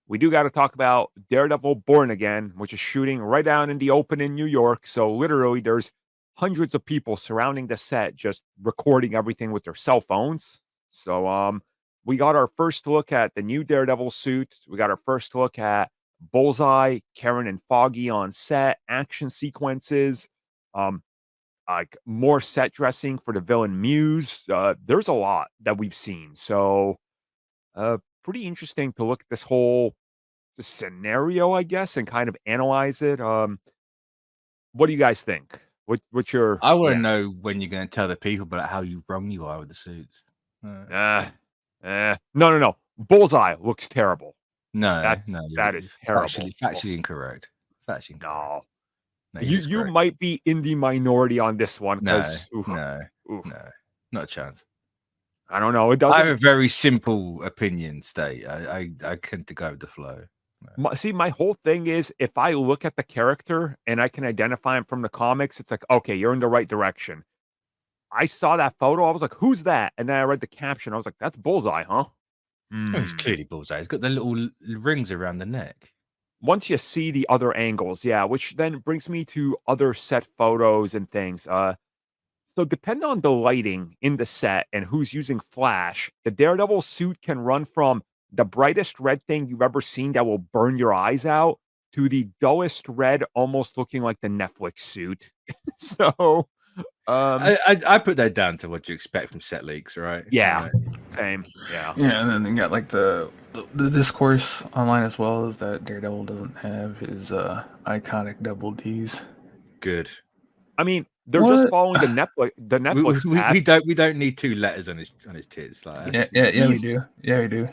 we do got to talk about Daredevil Born Again, which is shooting right down in the open in New York. So literally, there's hundreds of people surrounding the set, just recording everything with their cell phones. So, we got our first look at the new Daredevil suit. We got our first look at Bullseye, Karen, and Foggy on set, action sequences, um, like more set dressing for the villain Muse. There's a lot that we've seen. So, pretty interesting to look at this whole scenario, I guess, and kind of analyze it. What do you guys think? What's your I want to reaction? know when you're going to tell the people about how wrong you are with the suits. Uh, no. Bullseye looks terrible. No, That you're is terrible. factually incorrect. Factually incorrect. No, No, you're you correct. might be in the minority on this one because No, not a chance. I don't know. It I have doesn't. a very simple opinion. State. I tend to go with the flow. See, my whole thing is if I look at the character and I can identify him from the comics, it's like, okay, you're in the right direction. I saw that photo. I was like, who's that? And then I read the caption. I was like, that's Bullseye, huh? Oh, he's clearly Bullseye. He's got the little rings around the neck. Once you see the other angles, yeah, which then brings me to other set photos and things. So depending on the lighting in the set and who's using flash, the Daredevil suit can run from the brightest red thing you've ever seen that will burn your eyes out to the dullest red, almost looking like the Netflix suit. So, I put that down to what you expect from set leaks, right? yeah, same, yeah. Yeah, and then you got like the discourse online as well is that Daredevil doesn't have his iconic double D's. Good. I mean, they're just What? following the Netflix path. We don't need two letters on his tits. Like, Yeah, we do. Yeah, we do.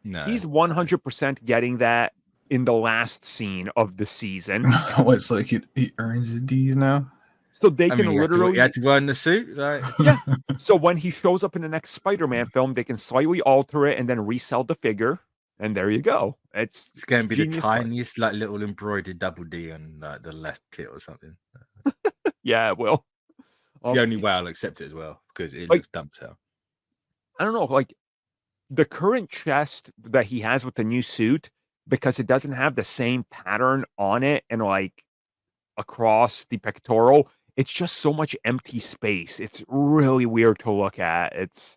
no, He's 100% getting that in the last scene of the season. What? So he earns his D's now. So they I can mean, literally, you had to wear the suit, like. yeah. So when he shows up in the next Spider-Man film, they can slightly alter it and then resell the figure, and there you go. It's going to be the genius tiniest, like, little embroidered double D on like the left tit or something. Yeah, it will. It's the only way I'll accept it as well because it like, looks dumb as hell. I don't know, like the current chest that he has with the new suit, because it doesn't have the same pattern on it and like across the pectoral. It's just so much empty space. It's really weird to look at. It's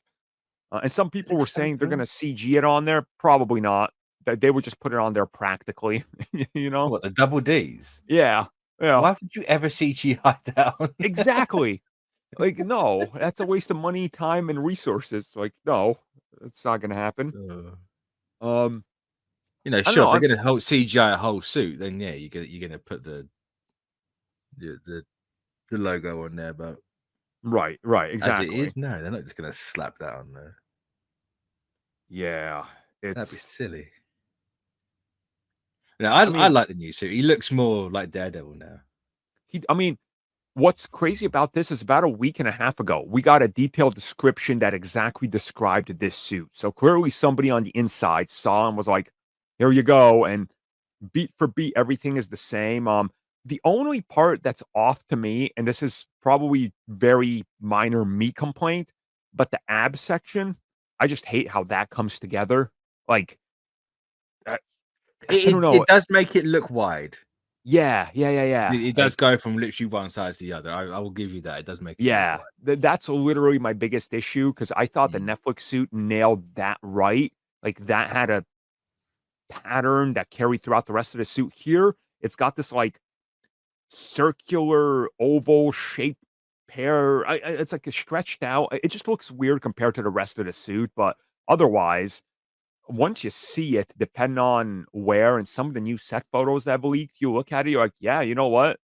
and some people were saying they're going to CG it on there. Probably not. That they would just put it on there practically. You know what, the double D's? Yeah. Why would you ever CGI that on? Exactly. Like no, that's a waste of money, time, and resources. Like no, it's not going to happen. You know, I don't sure, know, if they're going to CGI a whole suit, then yeah, you're going to put the logo on there, but right, exactly. as it is, no, they're not just going to slap that on there. Yeah, That'd be it's silly. No, I like the new suit. He looks more like Daredevil now. I mean, what's crazy about this is about a week and a half ago, we got a detailed description that exactly described this suit. So clearly somebody on the inside saw and was like, here you go. And beat for beat, everything is the same. The only part that's off to me, and this is probably very minor me complaint, but the ab section, I just hate how that comes together. Like, I don't know. It does make it look wide. Yeah. It does go from literally one side to the other. I will give you that. It does make it yeah. That's literally my biggest issue because I thought the Netflix suit nailed that right. Like that had a pattern that carried throughout the rest of the suit. Here, it's got this like circular oval shape pair. It's like a stretched out. It just looks weird compared to the rest of the suit, but otherwise, once you see it, depending on where and some of the new set photos that have leaked, you look at it, you're like, yeah, you know what?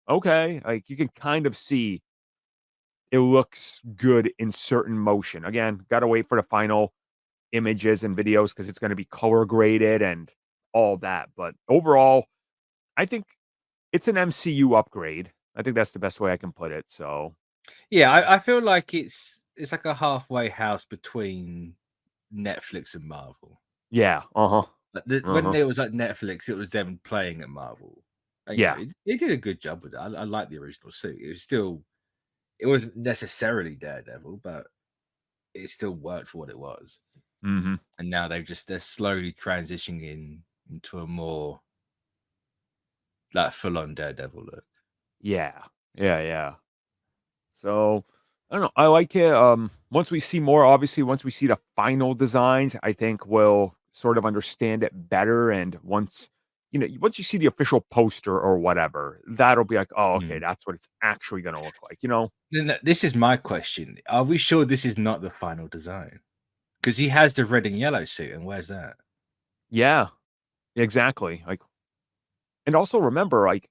Okay. Like you can kind of see it looks good in certain motion. Again, gotta wait for the final images and videos because it's going to be color graded and all that. But overall, I think it's an MCU upgrade. I think that's the best way I can put it. So, yeah, I feel like it's like a halfway house between Netflix and Marvel. Yeah. When it was like Netflix, it was them playing at Marvel. And, yeah, they did a good job with it. I like the original suit. It wasn't necessarily Daredevil, but it still worked for what it was. Hmm. and now they're slowly transitioning into a more like full-on Daredevil look. Yeah. Yeah. Yeah. So I don't know. I like it. Once we see more, obviously, once we see the final designs, I think we'll sort of understand it better. And once you see the official poster or whatever, that'll be like, oh, okay, Mm. that's what it's actually going to look like. Then this is my question: are we sure this is not the final design? Because he has the red and yellow suit, and where's that? Yeah, exactly. Like, and also remember, like,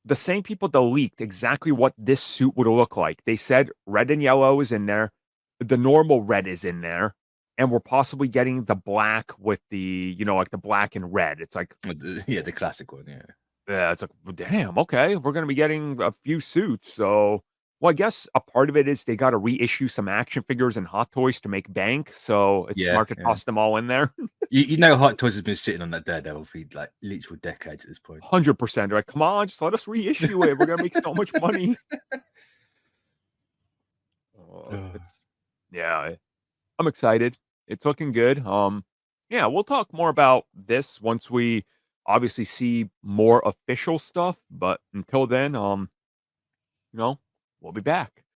the same people that leaked exactly what this suit would look like. They said red and yellow is in there, the normal red is in there, and we're possibly getting the black with like the black and red. It's like, Yeah, the classic one. Yeah. yeah, it's like, well, damn, okay, we're gonna be getting a few suits. So, well, I guess a part of it is they got to reissue some action figures and Hot Toys to make bank. So it's Yeah, smart to toss them all in there. You know, Hot Toys has been sitting on that Daredevil feed like literal decades at this point. 100%. They're like, come on, just let us reissue it. We're gonna make so much money. It's yeah, I'm excited. It's looking good. Yeah, we'll talk more about this once we obviously see more official stuff. But until then, we'll be back.